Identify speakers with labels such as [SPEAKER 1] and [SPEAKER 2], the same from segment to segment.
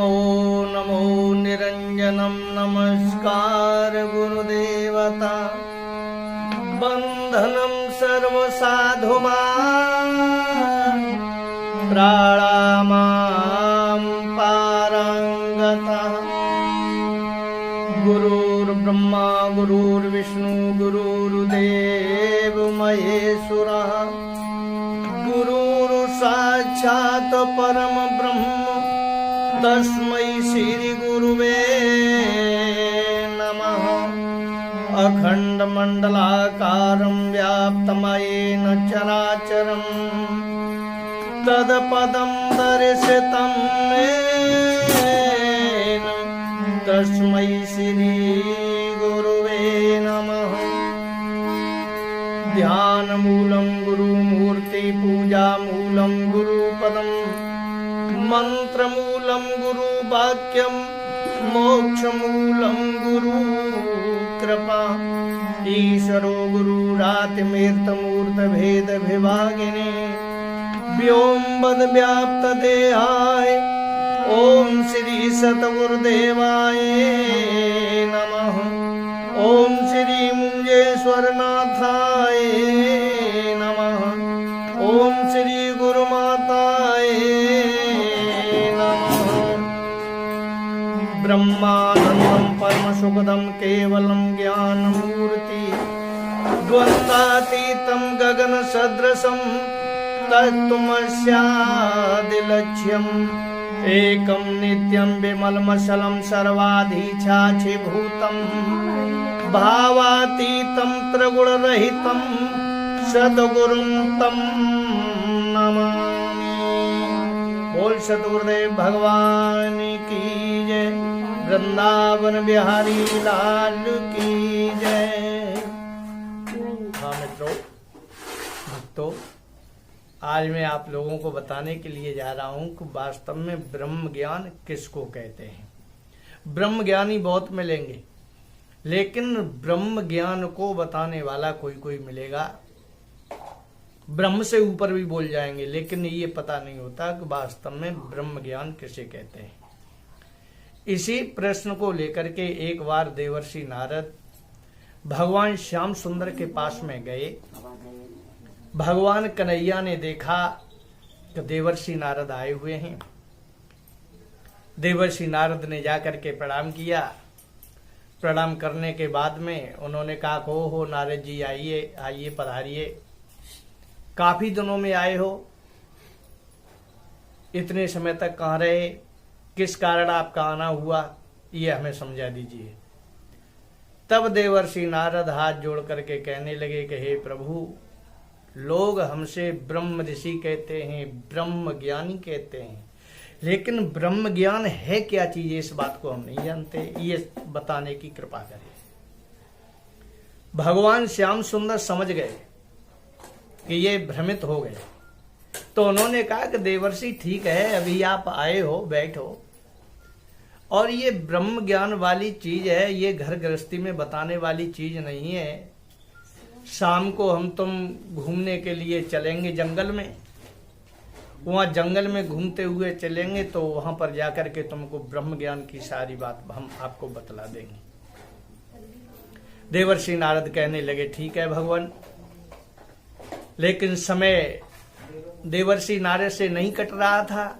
[SPEAKER 1] नमो नमो निरंजनम नमस्कार गुरुदेवता बंधनम सर्व साधुमा प्राणामां पारंगता गुरुर्ब्रह्मा गुरुर्विष्णु गुरुर्देव महेश्वरः गुरुर्साक्षात् परम ब्रह्म तस्मै श्री गुरुवे नमः। अखंड मंडलाकारं व्याप्तमयेन चराचरं तत्पदं दर्शितं येन तस्मै श्री गुरुवे नमः। ध्यानमूलं गुरुमूर्ति पूजामूलं गुरुपदं मंत्रमूलं गुरुवाक्यं मोक्षमूलं गुरुकृपा। ईश्वरो गुरुरात्मेर्तमूर्तभेदविभागिने व्योमवद्व्याप्तदेहाय ओम श्री सतगुरुदेवाय नमः। ओम श्री मुंजेश्वरनाथाय नमः। ओम श्री गुरुमाताय नमः। ब्रह्मानंदं परमसुखदं केवलं ज्ञानमूर्ति द्वन्द्वातीतं गगनसदृशं तत्त्वमस्यादिलक्ष्यम् एकं नित्यं विमलमचलं सर्वाधिष्ठानभूतं भावातीतं त्रिगुणरहितं सद्गुरुं तं नमामि। बोल सद्गुरुदेव भगवान की जय, वृंदावन बिहारी लाल की जय। हाँ मित्रों भक्तों, आज मैं आप लोगों को बताने के लिए जा रहा हूं कि वास्तव में ब्रह्म ज्ञान किसको कहते हैं। ब्रह्म ज्ञानी बहुत मिलेंगे, लेकिन ब्रह्म ज्ञान को बताने वाला कोई कोई मिलेगा। ब्रह्म से ऊपर भी बोल जाएंगे, लेकिन ये पता नहीं होता कि वास्तव में ब्रह्म ज्ञान किसे कहते हैं। इसी प्रश्न को लेकर के एक बार देवर्षि नारद भगवान श्याम सुंदर के पास में गए। भगवान कन्हैया ने देखा कि देवर्षि नारद आए हुए हैं। देवर्षि नारद ने जाकर के प्रणाम किया। प्रणाम करने के बाद में उन्होंने कहा हो नारद जी आइए आइए पधारिए, काफी दिनों में आए हो, इतने समय तक कहाँ रहे, किस कारण आपका आना हुआ, ये हमें समझा दीजिए। तब देवर्षि नारद हाथ जोड़ करके कहने लगे कि हे प्रभु, लोग हमसे ब्रह्म ऋषि कहते हैं, ब्रह्म ज्ञानी कहते हैं, लेकिन ब्रह्म ज्ञान है क्या चीज, इस बात को हम नहीं जानते, ये बताने की कृपा करें। भगवान श्याम सुंदर समझ गए कि ये भ्रमित हो गए, तो उन्होंने कहा कि देवर्षि ठीक है, अभी आप आए हो, बैठो, और ये ब्रह्म ज्ञान वाली चीज है, ये घर गृहस्थी में बताने वाली चीज नहीं है। शाम को हम तुम घूमने के लिए चलेंगे जंगल में, वहां जंगल में घूमते हुए चलेंगे, तो वहां पर जाकर के तुमको ब्रह्म ज्ञान की सारी बात हम आपको बतला देंगे। देवर्षि नारद कहने लगे ठीक है भगवान, लेकिन समय देवर्षि नारद से नहीं कट रहा था,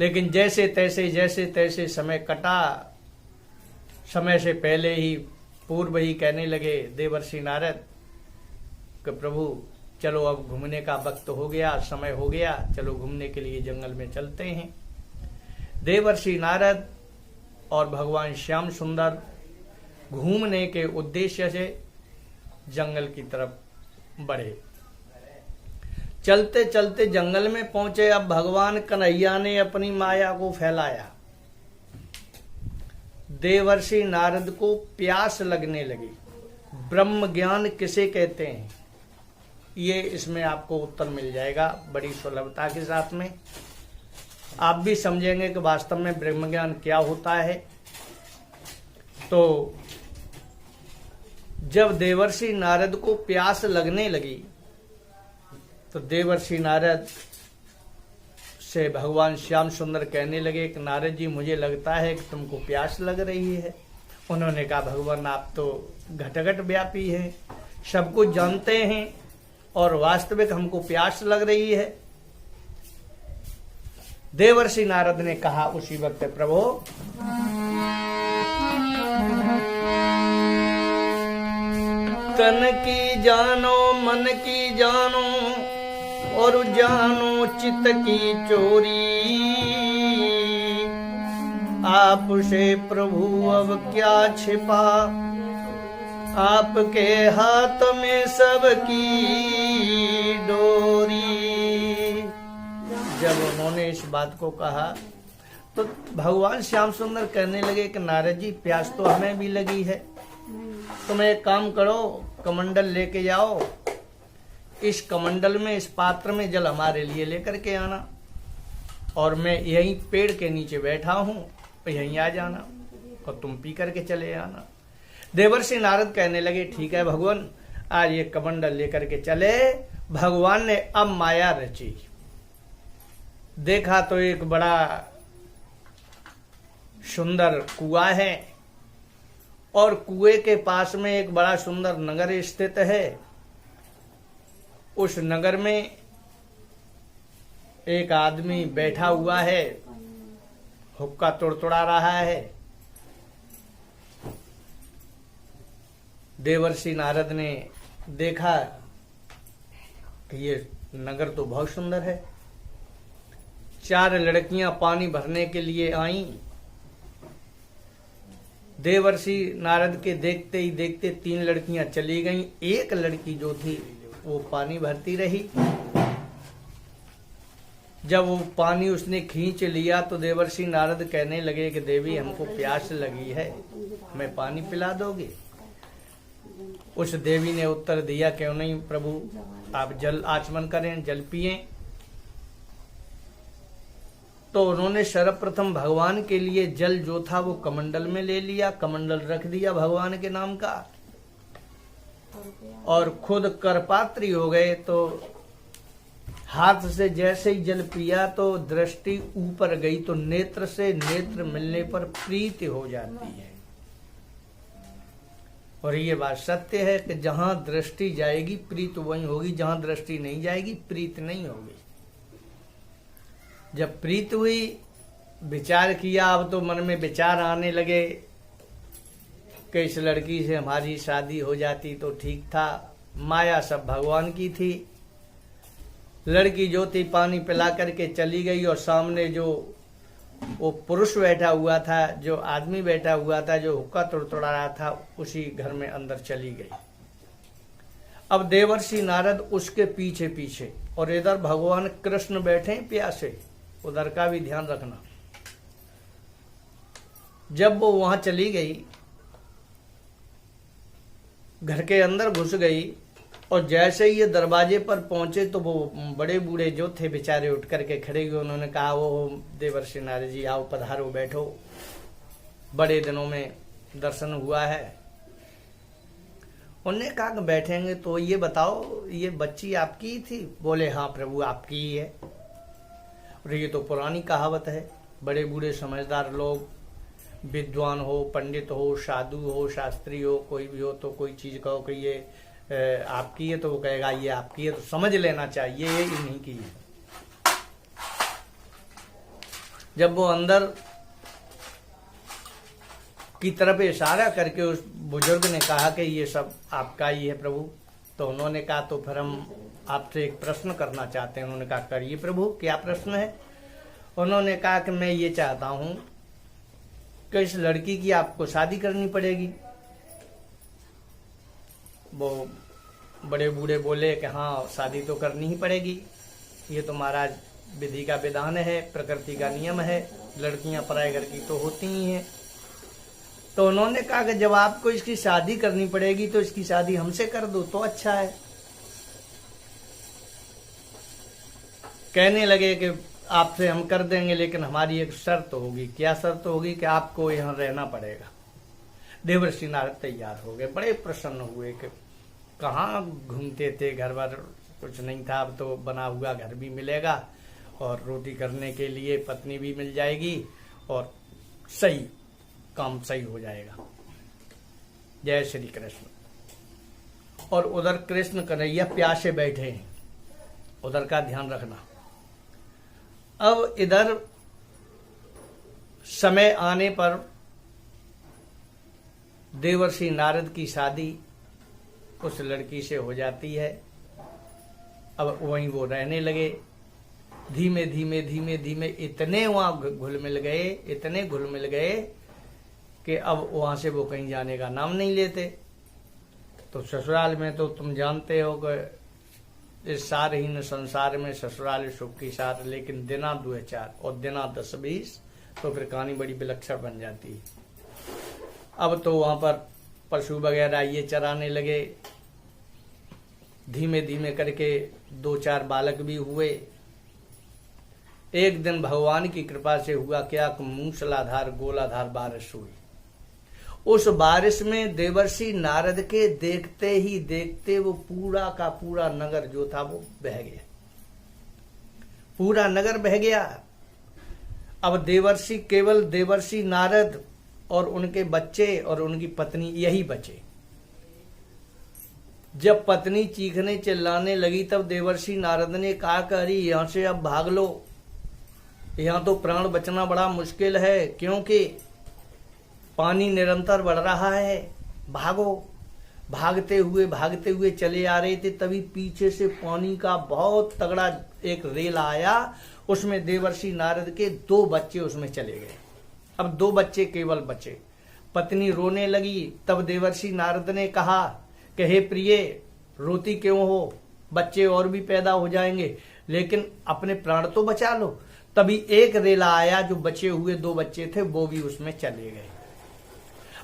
[SPEAKER 1] लेकिन जैसे तैसे समय कटा। समय से पहले ही पूर्व ही कहने लगे देवर्षि नारद कि प्रभु चलो अब घूमने का वक्त हो गया, समय हो गया, चलो घूमने के लिए जंगल में चलते हैं। देवर्षि नारद और भगवान श्याम सुंदर घूमने के उद्देश्य से जंगल की तरफ बढ़े। चलते चलते जंगल में पहुंचे। अब भगवान कन्हैया ने अपनी माया को फैलाया। देवर्षि नारद को प्यास लगने लगी। ब्रह्म ज्ञान किसे कहते हैं, ये इसमें आपको उत्तर मिल जाएगा बड़ी सुलभता के साथ में। आप भी समझेंगे कि वास्तव में ब्रह्म ज्ञान क्या होता है। तो जब देवर्षि नारद को प्यास लगने लगी तो देवर्षि नारद से भगवान श्याम सुंदर कहने लगे कि नारद जी मुझे लगता है कि तुमको प्यास लग रही है। उन्होंने कहा भगवान आप तो घटघट व्यापी हैं, सब कुछ जानते हैं और वास्तविक हमको प्यास लग रही है। देवर्षि नारद ने कहा उसी वक्त प्रभु तन की जानो मन की जानो और जानो चित्त की चोरी, आपसे प्रभु अब क्या छिपा, आपके हाथ में सबकी डोरी। जब उन्होंने इस बात को कहा तो भगवान श्याम सुंदर कहने लगे कि नारद जी प्यास तो हमें भी लगी है, तुम एक काम करो कमंडल लेके जाओ, इस कमंडल में इस पात्र में जल हमारे लिए लेकर के आना और मैं यहीं पेड़ के नीचे बैठा हूं, यहीं आ जाना और तुम पी करके चले आना। देवर्षि नारद कहने लगे ठीक है भगवान, आज ये कमंडल लेकर के चले। भगवान ने अब माया रची, देखा तो एक बड़ा सुंदर कुआं है और कुएं के पास में एक बड़ा सुंदर नगर स्थित है। उस नगर में एक आदमी बैठा हुआ है, हुक्का तुड़तुड़ा रहा है। देवर्षि नारद ने देखा कि ये नगर तो बहुत सुंदर है। 4 लड़कियां पानी भरने के लिए आईं। देवर्षि नारद के देखते ही देखते 3 लड़कियां चली गईं। एक लड़की जो थी वो पानी भरती रही। जब वो पानी उसने खींच लिया तो देवर्षि नारद कहने लगे कि देवी हमको प्यास लगी है, हमें पानी पिला दोगे? उस देवी ने उत्तर दिया क्यों नहीं प्रभु, आप जल आचमन करें, जल पिएं। तो उन्होंने सर्वप्रथम भगवान के लिए जल जो था वो कमंडल में ले लिया, कमंडल रख दिया भगवान के नाम का और खुद करपात्री हो गए। तो हाथ से जैसे ही जल पिया तो दृष्टि ऊपर गई, तो नेत्र से नेत्र मिलने पर प्रीति हो जाती है। और ये बात सत्य है कि जहां दृष्टि जाएगी प्रीत वहीं होगी, जहां दृष्टि नहीं जाएगी प्रीत नहीं होगी। जब प्रीत हुई, विचार किया, अब तो मन में विचार आने लगे कि इस लड़की से हमारी शादी हो जाती तो ठीक था। माया सब भगवान की थी। लड़की जो थी पानी पिला करके चली गई और सामने जो वो पुरुष बैठा हुआ था, जो आदमी बैठा हुआ था, जो हुक्का तुड़तुड़ा रहा था, उसी घर में अंदर चली गई। अब देवर्षि नारद उसके पीछे पीछे और इधर भगवान कृष्ण बैठे प्यासे, उधर का भी ध्यान रखना। जब वो वहां चली गई, घर के अंदर घुस गई और जैसे ही ये दरवाजे पर पहुंचे तो वो बड़े बूढ़े जो थे बेचारे उठ करके खड़े हुए। उन्होंने कहा वो देवर्षि नारद जी आओ पधारो, बैठो, बड़े दिनों में दर्शन हुआ है। उन्होंने कहा कि बैठेंगे तो ये बताओ ये बच्ची आपकी थी? बोले हाँ प्रभु आपकी ही है। और ये तो पुरानी कहावत है, बड़े बूढ़े समझदार लोग, विद्वान हो, पंडित हो, साधु हो, शास्त्री हो, कोई भी हो तो कोई चीज कहो कि ये आपकी है तो वो कहेगा ये आपकी है, तो समझ लेना चाहिए ये इन्हीं की है। जब वो अंदर की तरफ इशारा करके उस बुजुर्ग ने कहा कि ये सब आपका ही है प्रभु, तो उन्होंने कहा तो फिर हम आपसे एक प्रश्न करना चाहते हैं। उन्होंने कहा करिए प्रभु, क्या प्रश्न है? उन्होंने कहा कि मैं ये चाहता हूं कि इस लड़की की आपको शादी करनी पड़ेगी। वो बड़े बूढ़े बोले कि हाँ शादी तो करनी ही पड़ेगी, ये तो महाराज विधि का विधान है, प्रकृति का नियम है, लड़कियां पराये घर की तो होती ही हैं। तो उन्होंने कहा कि जब आपको इसकी शादी करनी पड़ेगी तो इसकी शादी हमसे कर दो तो अच्छा है। कहने लगे कि आपसे हम कर देंगे लेकिन हमारी एक शर्त होगी। क्या शर्त होगी? कि आपको यहाँ रहना पड़ेगा। देवर्षि नारद तैयार हो गए, बड़े प्रसन्न हुए कि कहाँ घूमते थे, घर बार कुछ नहीं था, अब तो बना हुआ घर भी मिलेगा और रोटी करने के लिए पत्नी भी मिल जाएगी और सही काम सही हो जाएगा। जय श्री कृष्ण। और उधर कृष्ण कन्हैया प्यासे बैठे हैं, उधर का ध्यान रखना। अब इधर समय आने पर देवर्षि नारद की शादी उस लड़की से हो जाती है। अब वहीं वो रहने लगे। धीमे धीमे धीमे धीमे इतने वहां घुल मिल गए कि अब वहां से वो कहीं जाने का नाम नहीं लेते। तो ससुराल में तो तुम जानते हो कि इस सारहीन संसार में ससुराल सुख की सार, लेकिन दिना 2-4 और दिना 10-20 तो फिर कहानी बड़ी विलक्षण बन जाती है। अब तो वहां पर पशु वगैरह ये चराने लगे। धीमे धीमे करके 2-4 बालक भी हुए। एक दिन भगवान की कृपा से हुआ क्या कि मूसलाधार गोलाधार बारिश हुई। उस बारिश में देवर्षि नारद के देखते ही देखते वो पूरा का पूरा नगर जो था वो बह गया, पूरा नगर बह गया। अब केवल देवर्षि नारद और उनके बच्चे और उनकी पत्नी यही बचे। जब पत्नी चीखने चिल्लाने लगी तब देवर्षि नारद ने कहा कि अरे यहां से अब भाग लो, यहां तो प्राण बचना बड़ा मुश्किल है, क्योंकि पानी निरंतर बढ़ रहा है। भागो। भागते हुए चले आ रहे थे, तभी पीछे से पानी का बहुत तगड़ा एक रेल आया। उसमें देवर्षि नारद के 2 बच्चे उसमें चले गए। अब 2 बच्चे केवल बचे। पत्नी रोने लगी। तब देवर्षि नारद ने कहा कि हे प्रिय, रोती क्यों हो, बच्चे और भी पैदा हो जाएंगे, लेकिन अपने प्राण तो बचा लो। तभी एक रेला आया, जो बचे हुए 2 बच्चे थे वो भी उसमें चले गए।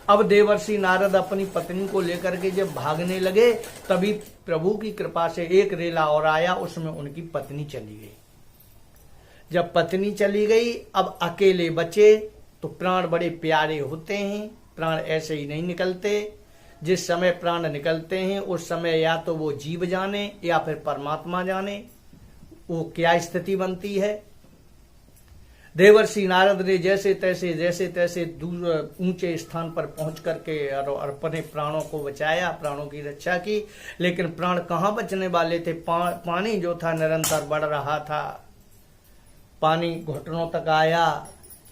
[SPEAKER 1] अब देवर्षि नारद अपनी पत्नी को लेकर के जब भागने लगे, तभी प्रभु की कृपा से एक रेला और आया, उसमें उनकी पत्नी चली गई। जब पत्नी चली गई, अब अकेले बचे। तो प्राण बड़े प्यारे होते हैं, प्राण ऐसे ही नहीं निकलते। जिस समय प्राण निकलते हैं उस समय या तो वो जीव जाने या फिर परमात्मा जाने वो क्या स्थिति बनती है। देवर्षि नारद ने जैसे तैसे दूर ऊंचे स्थान पर पहुंच करके अपने प्राणों को बचाया, प्राणों की रक्षा की। लेकिन प्राण कहां बचने वाले थे। पानी जो था निरंतर बढ़ रहा था। पानी घुटनों तक आया,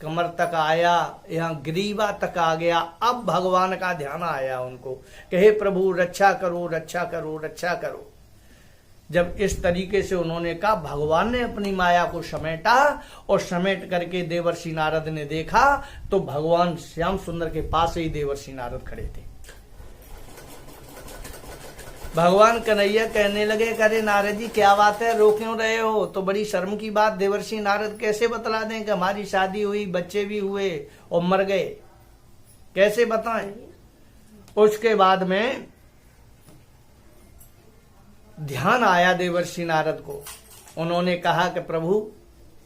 [SPEAKER 1] कमर तक आया, यहाँ ग्रीवा तक आ गया। अब भगवान का ध्यान आया उनको कि हे प्रभु रक्षा करो, रक्षा करो, रक्षा करो। जब इस तरीके से उन्होंने कहा, भगवान ने अपनी माया को समेटा और समेट करके देवर्षि नारद ने देखा तो भगवान श्याम सुंदर के पास ही देवर्षि नारद खड़े थे। भगवान कन्हैया कहने लगे, अरे नारद जी क्या बात है, रो क्यों रहे हो। तो बड़ी शर्म की बात, देवर्षि नारद कैसे बतला दें कि हमारी शादी हुई, बच्चे भी हुए और मर गए, कैसे बताएं। उसके बाद में ध्यान आया देवर्षि नारद को। उन्होंने कहा कि प्रभु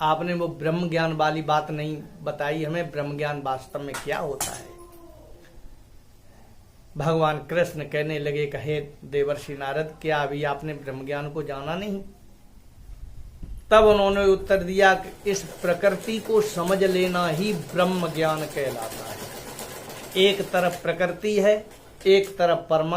[SPEAKER 1] आपने वो ब्रह्म ज्ञान वाली बात नहीं बताई हमें, ब्रह्म ज्ञान वास्तव में क्या होता है। भगवान कृष्ण कहने लगे, कहे देवर्षि नारद क्या अभी आपने ब्रह्म ज्ञान को जाना नहीं। तब उन्होंने उत्तर दिया कि इस प्रकृति को समझ लेना ही ब्रह्म ज्ञान कहलाता है। एक तरफ प्रकृति है, एक तरफ परमात्मा।